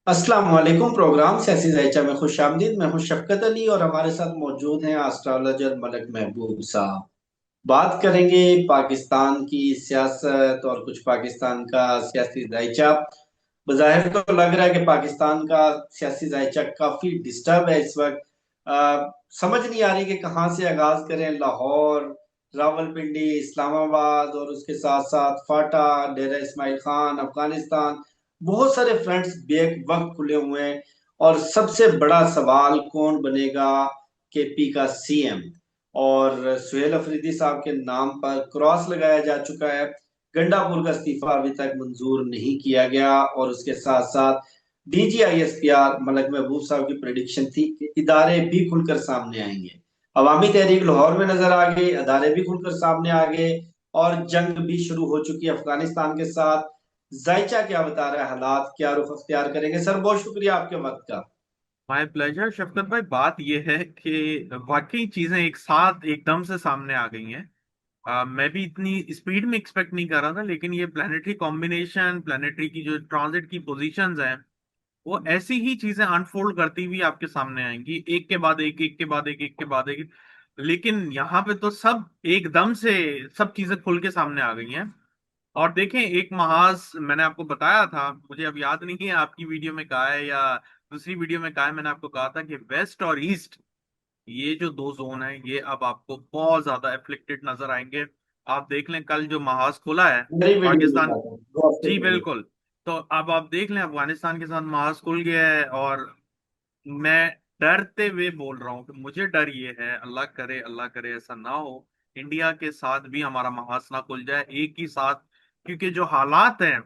अस्सलाम वालेकुम। प्रोग्राम सियासी जायचा में खुश आमदीद। मैं हूं शफकत अली और हमारे साथ मौजूद हैं एस्ट्रोलॉजर मलक महबूब साहब। बात करेंगे पाकिस्तान की सियासत और कुछ पाकिस्तान का सियासी जायचा। बज़ाहिर तो लग रहा है कि पाकिस्तान का सियासी जायचा काफी डिस्टर्ब है इस वक्त। समझ नहीं आ रही कि कहाँ से आगाज करें। लाहौर, रावलपिंडी, इस्लामाबाद और उसके साथ साथ फाटा, डेरा इस्माइल खान, अफगानिस्तान, बहुत सारे फ्रंट्स बेक वक्त खुले हुए हैं। और सबसे बड़ा सवाल कौन बनेगा केपी का सीएम। और सुहेल अफरीदी साहब के नाम पर क्रॉस लगाया जा चुका है। गंडापुर का इस्तीफा अभी तक मंजूर नहीं किया गया। और उसके साथ साथ डीजीआईएसपीआर मलक महबूब साहब की प्रेडिक्शन थी कि इदारे भी खुलकर सामने आएंगे। अवामी तहरीक लाहौर में नजर आ गई, अदारे भी खुलकर सामने आ गए। और जंग भी शुरू हो चुकी है अफगानिस्तान के साथ। जायचा क्या बता रहा है, हालात क्या रुख अख्तियार करेंगे? सर बहुत शुक्रिया आपके वक्त का। माय प्लेजर शफकत भाई। बात यह है कि वाकई चीजें एक साथ एकदम से सामने आ गई हैं। मैं भी इतनी स्पीड में एक्सपेक्ट नहीं कर रहा था, लेकिन ये प्लानिटरी कॉम्बिनेशन, प्लानिटरी की जो ट्रांजिट की पोजीशंस हैं, वो ऐसी ही चीजें अनफोल्ड करती हुई आपके सामने आएंगी, एक के बाद एक, एक के बाद एक, एक के बाद एक। लेकिन यहाँ पे तो सब एकदम से सब चीजें खुल के सामने आ गई हैं। और देखें, एक महाज मैंने आपको बताया था, मुझे अब याद नहीं है आपकी वीडियो में कहा है या दूसरी वीडियो में कहा है, मैंने आपको कहा था कि वेस्ट और ईस्ट, ये जो दो जोन है, ये अब आपको बहुत ज्यादा एफ्लिक्टेड नजर आएंगे। आप देख लें, कल जो महाज खुला है मेरी वीडियो पाकिस्तान। दिखाता हूँ 2 हफ्ते जी पहले। बिल्कुल। तो अब आप देख लें, अफगानिस्तान के साथ महाज खुल गया है। और मैं डरते हुए बोल रहा हूँ कि मुझे डर ये है, अल्लाह करे ऐसा ना हो, इंडिया के साथ भी हमारा महाज ना खुल जाए एक ही साथ। क्योंकि जो हालात हैं,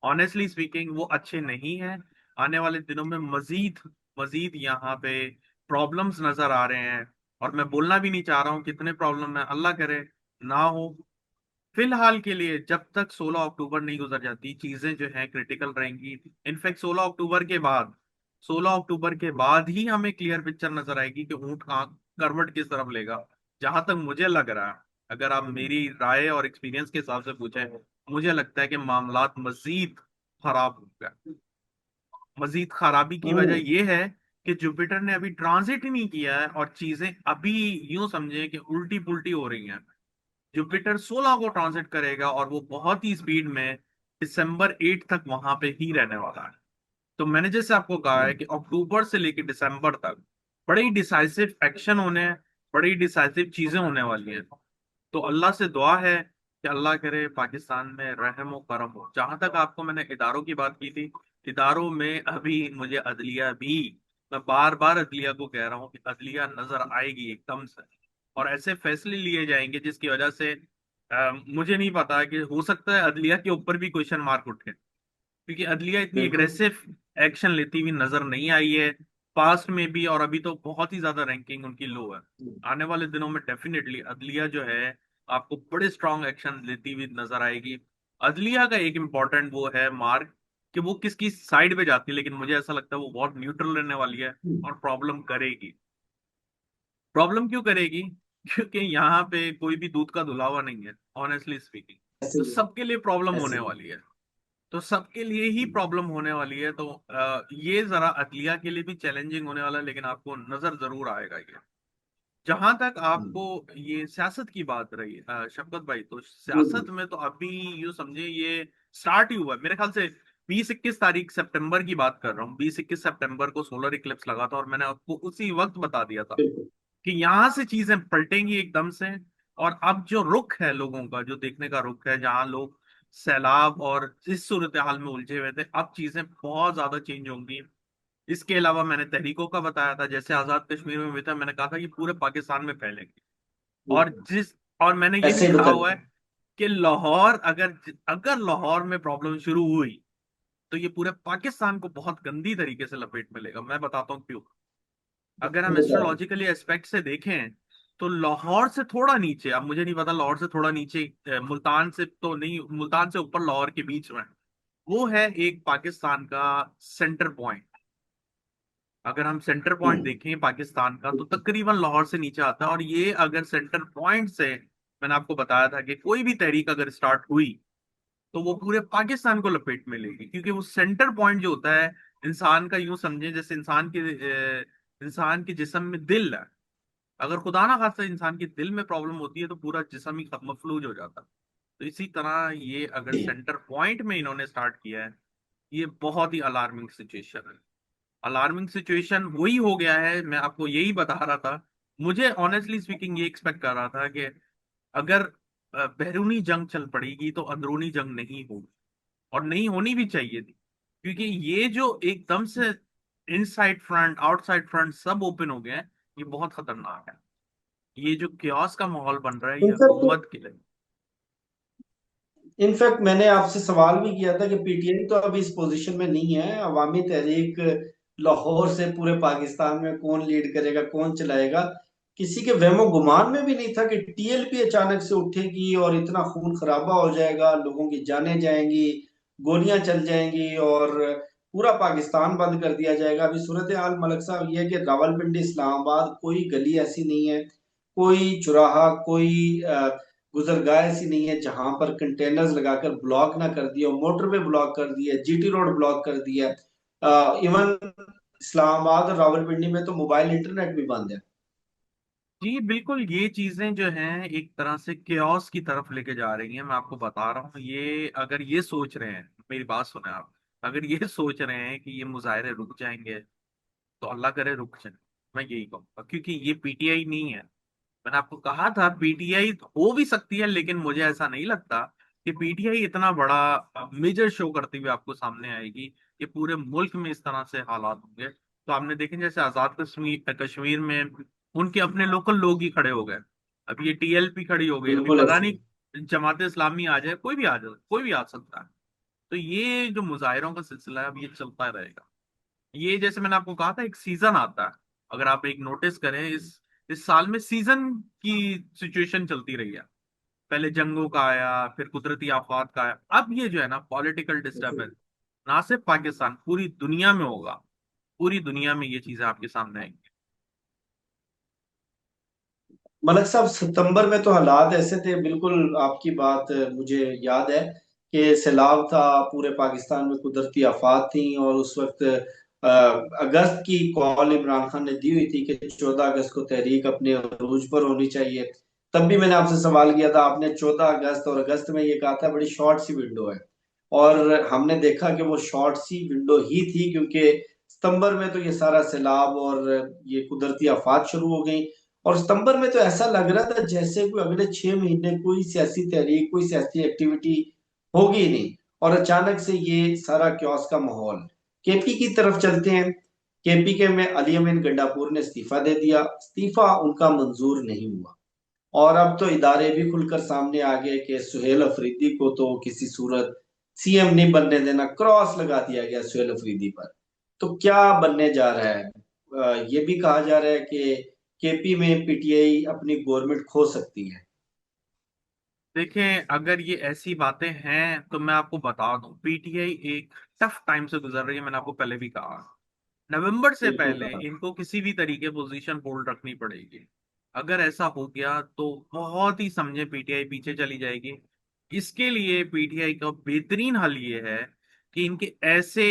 ऑनेस्टली स्पीकिंग, वो अच्छे नहीं हैं। आने वाले दिनों में मजीद मजीद यहाँ पे प्रॉब्लम्स नजर आ रहे हैं। और मैं बोलना भी नहीं चाह रहा हूँ कितने प्रॉब्लम है, अल्लाह करे ना हो। फिलहाल के लिए जब तक 16 अक्टूबर नहीं गुजर जाती, चीजें जो हैं क्रिटिकल रहेंगी। इनफैक्ट 16 अक्टूबर के बाद ही हमें क्लियर पिक्चर नजर आएगी कि ऊंट कहाँ करवट किस तरफ लेगा। जहां तक मुझे लग रहा है, अगर आप मेरी राय और एक्सपीरियंस के हिसाब से पूछें, मुझे लगता है कि मामलात मजीद खराब हो गए। मजीद खराबी की वजह हम्म। यह है कि जुपिटर ने अभी ट्रांजिट ही नहीं किया है, और चीजें अभी यूं समझे कि उल्टी पुल्टी हो रही हैं। जुपिटर 16 को ट्रांजिट करेगा और वो बहुत ही स्पीड में दिसंबर 8 तक वहां पे ही रहने वाला है। तो मैंने जैसे आपको कहा है कि अक्टूबर से लेकर दिसंबर तक बड़े ही डिसाइसिव एक्शन होने हैं, बड़ी डिसाइसिव चीजें होने वाली हैं। तो अल्लाह से दुआ है कि अल्लाह करे पाकिस्तान में रहम व करम हो। जहां तक आपको मैंने इदारों की बात की थी, इदारों में अभी मुझे अदलिया भी, मैं बार बार अदलिया को कह रहा हूँ कि अदलिया नजर आएगी एकदम से। और ऐसे फैसले लिए जाएंगे जिसकी वजह से मुझे नहीं पता कि हो सकता है अदलिया के ऊपर भी क्वेश्चन मार्क उठे। क्योंकि अदलिया इतनी बिल्कुल। एग्रेसिव एक्शन लेती हुई नजर नहीं आई है पास्ट में भी, और अभी तो बहुत ही ज्यादा रैंकिंग उनकी लो है। आने वाले दिनों में डेफिनेटली अदलिया जो है आपको बड़े स्ट्रांग एक्शन लेती हुई नजर आएगी। अदलिया का एक इम्पॉर्टेंट वो है मार्क, कि वो किसकी साइड पे जाती है, लेकिन मुझे ऐसा लगता है वो बहुत न्यूट्रल रहने वाली है और प्रॉब्लम करेगी। प्रॉब्लम क्यों करेगी? क्योंकि यहाँ पे कोई भी दूध का धुलावा नहीं है, ऑनेस्टली स्पीकिंग। ऐसे तो ही सबके लिए प्रॉब्लम ऐसे होने ही। वाली है। तो सबके लिए ही प्रॉब्लम होने वाली है। तो ये जरा अदलिया के लिए भी चैलेंजिंग होने वाला है, लेकिन आपको नजर जरूर आएगा ये। जहां तक आपको ये सियासत की बात रही शफकत भाई, तो जी सियासत जी। में तो अभी यूं समझे ये स्टार्ट ही हुआ है मेरे ख्याल से। 20-21 तारीख सितंबर की बात कर रहा हूँ, 20-21 सितंबर को सोलर इक्लिप्स लगा था, और मैंने आपको उसी वक्त बता दिया था बिल्कुल। कि यहां से चीजें पलटेंगी एकदम से। और अब जो रुख है लोगों का, जो देखने का रुख है, जहां लोग सैलाब और इस सूरत हाल में उलझे हुए थे, अब चीजें बहुत ज्यादा चेंज होंगी। इसके अलावा मैंने तहरीकों का बताया था, जैसे आजाद कश्मीर में हुआ था, मैंने कहा था कि पूरे पाकिस्तान में फैलेंगे। और जिस और मैंने ये भी ऐसे ही कहा बता। हुआ है कि लाहौर, अगर अगर लाहौर में प्रॉब्लम शुरू हुई, तो ये पूरे पाकिस्तान को बहुत गंदी तरीके से लपेट में लेगा। मैं बताता हूँ क्यों। अगर हम बताइए। एस्ट्रोलॉजिकली एस्पेक्ट से देखें, तो लाहौर से थोड़ा नीचे, अब मुझे नहीं पता लाहौर से थोड़ा नीचे, मुल्तान से तो नहीं, मुल्तान से ऊपर लाहौर के बीच में, वो है एक पाकिस्तान का सेंटर पॉइंट। अगर हम सेंटर पॉइंट हम्म। देखें पाकिस्तान का, तो तकरीबन लाहौर से नीचे आता है। और ये अगर सेंटर पॉइंट से, मैंने आपको बताया था कि कोई भी तहरीक अगर स्टार्ट हुई, तो वो पूरे पाकिस्तान को लपेट में लेगी, क्योंकि वो सेंटर पॉइंट जो होता है, इंसान का यूं समझे जैसे इंसान के जिस्म में दिल है। अगर खुदा ना खास्ता इंसान के दिल में प्रॉब्लम होती है तो पूरा जिस्म ही खत्म, मफलूज हो जाता है। तो इसी तरह ये अगर जी। सेंटर पॉइंट में इन्होंने स्टार्ट किया है, ये बहुत ही अलार्मिंग सिचुएशन है। अलार्मिंग सिचुएशन वही हो गया है, मैं आपको यही बता रहा था। मुझे ऑनेस्टली स्पीकिंग ये एक्सपेक्ट कर रहा था कि अगर बैरूनी जंग चल पड़ेगी तो अंदरूनी जंग नहीं होगी, और नहीं होनी भी चाहिए थी। क्योंकि ये जो एकदम से इनसाइड फ्रंट आउटसाइड फ्रंट सब ओपन हो गए हैं, ये बहुत खतरनाक है। ये जो क्यास का माहौल बन रहा है ये इनफैक्ट हुकूमत के लिए। इनफैक्ट मैंने आपसे सवाल भी किया था कि पीटीआई तो अभी इस पोजीशन में नहीं है। अवामी तहरीक लाहौर से पूरे पाकिस्तान में कौन लीड करेगा, कौन चलाएगा, किसी के वहमो गुमान में भी नहीं था कि टीएलपी अचानक से उठेगी और इतना खून खराबा हो जाएगा, लोगों की जानें जाएंगी, गोलियां चल जाएंगी और पूरा पाकिस्तान बंद कर दिया जाएगा। अभी सूरत हाल मलक साहब ये है कि रावलपिंडी इस्लामाबाद कोई गली ऐसी नहीं है, कोई चौराहा, कोई गुजरगाह ऐसी नहीं है जहां पर कंटेनर्स लगाकर ब्लॉक ना कर दिया, मोटरवे ब्लॉक कर दिया, जीटी रोड ब्लॉक कर दिया। इवन इस्लामाबाद और रावलपिंडी में तो मोबाइल इंटरनेट भी बंद है। जी बिल्कुल, ये चीजें जो हैं एक तरह से केओस की तरफ लेके जा रही हैं। मैं आपको बता रहा हूँ, ये अगर ये सोच रहे हैं, मेरी बात सुने आप, अगर ये सोच रहे हैं कि ये मुजाहरे रुक जाएंगे तो अल्लाह करे रुक जाए। मैं यही कहूंगा, क्योंकि ये पीटीआई नहीं है। मैंने आपको कहा था पीटीआई हो भी सकती है, लेकिन मुझे ऐसा नहीं लगता कि पीटीआई इतना बड़ा मेजर शो करती हुए आपको सामने आएगी कि पूरे मुल्क में इस तरह से हालात होंगे। तो आपने देखे जैसे आजाद कश्मीर कश्मीर में उनके अपने लोकल लोग ही खड़े हो गए। अब ये टीएलपी खड़ी हो गई, अभी बिल्कुल पता ऐसे। नहीं जमात इस्लामी आ जाए, कोई भी आ जाए, कोई भी आ सकता है। तो ये जो मुजाहिरों का सिलसिला है अब ये चलता रहेगा। ये जैसे मैंने आपको कहा था एक सीजन आता है। अगर आप एक नोटिस करें, इस साल में सीजन की सिचुएशन चलती रही है। पहले जंगों का आया, फिर कुदरती आफात का आया, अब ये जो है ना पॉलिटिकल डिस्टर्बेंस, ना सिर्फ पाकिस्तान पूरी दुनिया में होगा। पूरी दुनिया में ये चीजें आपके सामने आएंगी। मलक साहब, सितंबर में तो हालात ऐसे थे, बिल्कुल आपकी बात मुझे याद है कि सैलाब था, पूरे पाकिस्तान में कुदरती आफात थी और उस वक्त अगस्त की कॉल इमरान खान ने दी हुई थी कि 14 अगस्त को तहरीक अपने अरूज पर होनी चाहिए। तब भी मैंने आपसे सवाल किया था, आपने 14 अगस्त और अगस्त में ये कहा था बड़ी शॉर्ट सी विंडो है। और हमने देखा कि वो शॉर्ट सी विंडो ही थी, क्योंकि सितंबर में तो ये सारा सैलाब और ये कुदरती आफात शुरू हो गई। और सितंबर में तो ऐसा लग रहा था जैसे कोई अगले 6 महीने कोई सियासी तहरीक, कोई सियासी एक्टिविटी होगी ही नहीं। और अचानक से ये सारा क्योस का माहौल। केपी की तरफ चलते हैं। केपी के में अली अमीन गंडापुर ने इस्तीफा दे दिया, इस्तीफा उनका मंजूर नहीं हुआ। और अब तो इदारे भी खुलकर सामने आ गए कि सुहेल अफरीदी को तो किसी सूरत सीएम नहीं बनने देना, क्रॉस लगा दिया गया सुहेल अफरीदी पर। तो क्या बनने जा रहा है? ये भी कहा जा रहा है कि केपी में पीटीआई अपनी गवर्नमेंट खो सकती है। देखें, अगर ये ऐसी बातें हैं तो मैं आपको बता दूं, पीटीआई एक टफ टाइम से गुजर रही है। मैंने आपको पहले भी कहा, नवंबर से बिल्कुल पहले कहा। इनको किसी भी तरीके पोजीशन होल्ड रखनी पड़ेगी। अगर ऐसा हो गया तो बहुत ही समझे पीटीआई पीछे चली जाएगी। इसके लिए पीटीआई का बेहतरीन हल ये है कि इनके ऐसे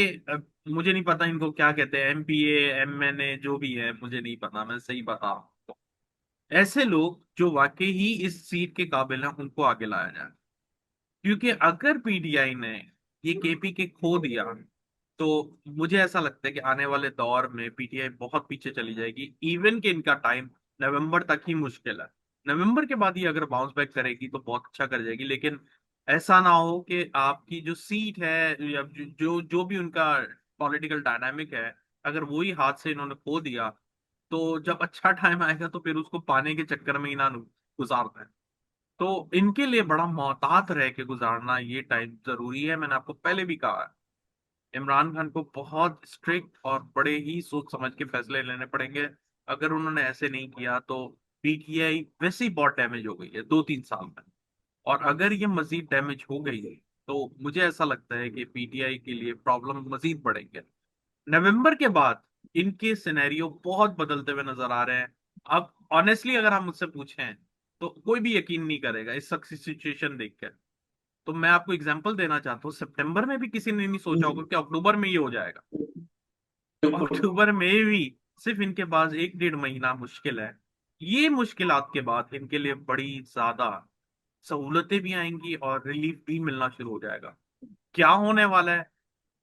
मुझे नहीं पता इनको क्या कहते हैं, एमपीए एमएनए जो भी है मुझे नहीं पता, मैं सही बता रहा हूं। ऐसे लोग जो वाकई ही इस सीट के काबिल हैं उनको आगे लाया जाए। क्योंकि अगर पीटीआई ने ये केपी के खो दिया तो मुझे ऐसा लगता है कि आने वाले दौर में पीटीआई बहुत पीछे चली जाएगी। इवन कि इनका टाइम नवंबर तक ही मुश्किल है। नवंबर के बाद ही अगर बाउंस बैक करेगी तो बहुत अच्छा कर जाएगी। लेकिन ऐसा ना हो कि आपकी जो सीट है या जो जो भी उनका पॉलिटिकल डायनामिक है, अगर वही हाथ से इन्होंने खो दिया तो जब अच्छा टाइम आएगा तो फिर उसको पाने के चक्कर में ही ना गुजार दें। तो इनके लिए बड़ा मोहतात रह के गुजारना ये टाइम जरूरी है। मैंने आपको पहले भी कहा है, इमरान खान को बहुत स्ट्रिक्ट और बड़े ही सोच समझ के फैसले लेने पड़ेंगे। अगर उन्होंने ऐसे नहीं किया तो पीटीआई वैसे ही बहुत डैमेज हो गई है 2-3 साल में। और अगर ये मजीद डैमेज हो गई है तो मुझे ऐसा लगता है कि पीटीआई के लिए प्रॉब्लम मजीद बढ़ेंगे। नवंबर के बाद इनके सिनेरियो बहुत बदलते हुए नजर आ रहे हैं। अब ऑनेस्टली अगर आप मुझसे पूछें तो कोई भी यकीन नहीं करेगा इस सिचुएशन देखकर। तो मैं आपको एग्जांपल देना चाहता हूँ, सितंबर में भी किसी ने नहीं सोचा होगा कि अक्टूबर में ये हो जाएगा। बिल्कुल। अक्टूबर में भी सिर्फ इनके पास 1 डेढ़ महीना मुश्किल है। ये मुश्किलात के बाद इनके लिए बड़ी ज्यादा सहूलतें भी आएंगी और रिलीफ भी मिलना शुरू हो जाएगा। क्या होने वाला है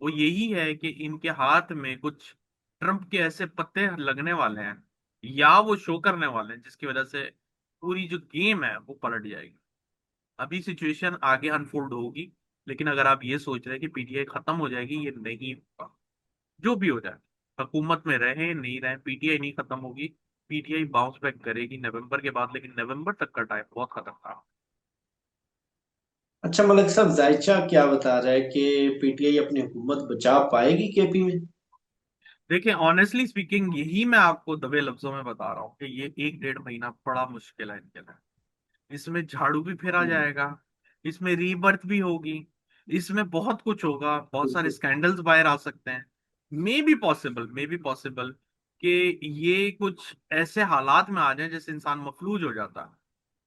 वो यही है कि इनके हाथ में कुछ ट्रम्प के ऐसे पत्ते लगने वाले हैं या वो शो करने वाले हैं जिसकी वजह से पूरी जो गेम है वो पलट जाएगी। अभी सिचुएशन आगे अनफोल्ड होगी, लेकिन अगर आप ये सोच रहे हैं कि पीटीआई खत्म हो जाएगी, ये नहीं होगा। जो भी हो जाए, हुकूमत में रहे नहीं रहे, पीटीआई नहीं खत्म होगी। पीटीआई बाउंस बैक करेगी नवंबर के बाद, लेकिन नवंबर तक का टाइम बहुत खतरनाक। अच्छा मलिक साहब, जायचा क्या बता रहा है कि पीटीआई अपनी हुकूमत बचा पाएगी केपी में? देखिए, ऑनेस्टली स्पीकिंग, यही मैं आपको दबे लफ्जों में बता रहा हूँ कि ये 1 डेढ़ महीना बड़ा मुश्किल है इनके लिए। इसमें झाड़ू भी फेरा हम्म, जाएगा, इसमें रीबर्थ भी होगी, इसमें बहुत कुछ होगा, बहुत सारे बिल्कुल। स्कैंडल्स बाहर आ सकते हैं। मे बी पॉसिबल कि ये कुछ ऐसे हालात में आ जाए जैसे इंसान मफलूज हो जाता है।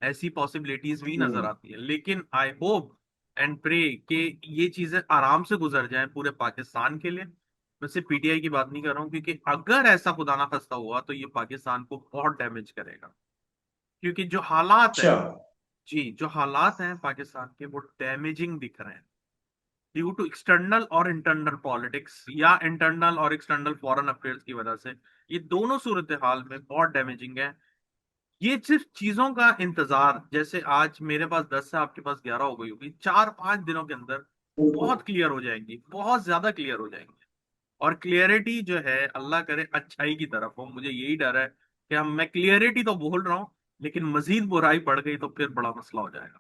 ऐसी पॉसिबिलिटीज भी नजर हम्म, आती है, लेकिन आई होप एंड प्रे कि ये चीजें आराम से गुजर जाएं पूरे पाकिस्तान के लिए। मैं सिर्फ पीटीआई की बात नहीं कर रहा हूँ, क्योंकि अगर ऐसा खुदा ना खास्ता हुआ तो ये पाकिस्तान को बहुत डैमेज करेगा। क्योंकि जो हालात है, अच्छा। जी, जो हालात हैं पाकिस्तान के वो डैमेजिंग दिख रहे हैं ड्यू टू एक्सटर्नल और इंटरनल पॉलिटिक्स या इंटरनल और एक्सटर्नल फॉरेन अफेयर्स की वजह से। ये दोनों सूरत हाल में बहुत डैमेजिंग है। ये सिर्फ चीजों का इंतजार, जैसे आज मेरे पास 10 है, आपके पास 11 हो गई होगी, 4 5 दिनों के अंदर बिल्कुल। बहुत क्लियर हो जाएंगी, बहुत ज्यादा क्लियर हो जाएंगी। और क्लियरिटी जो है, अल्लाह करे अच्छाई की तरफ हो, मुझे यही डर है कि हम मैं क्लियरिटी तो बोल रहा हूँ, लेकिन मजीद बुराई बढ़ गई तो फिर बड़ा मसला हो जाएगा।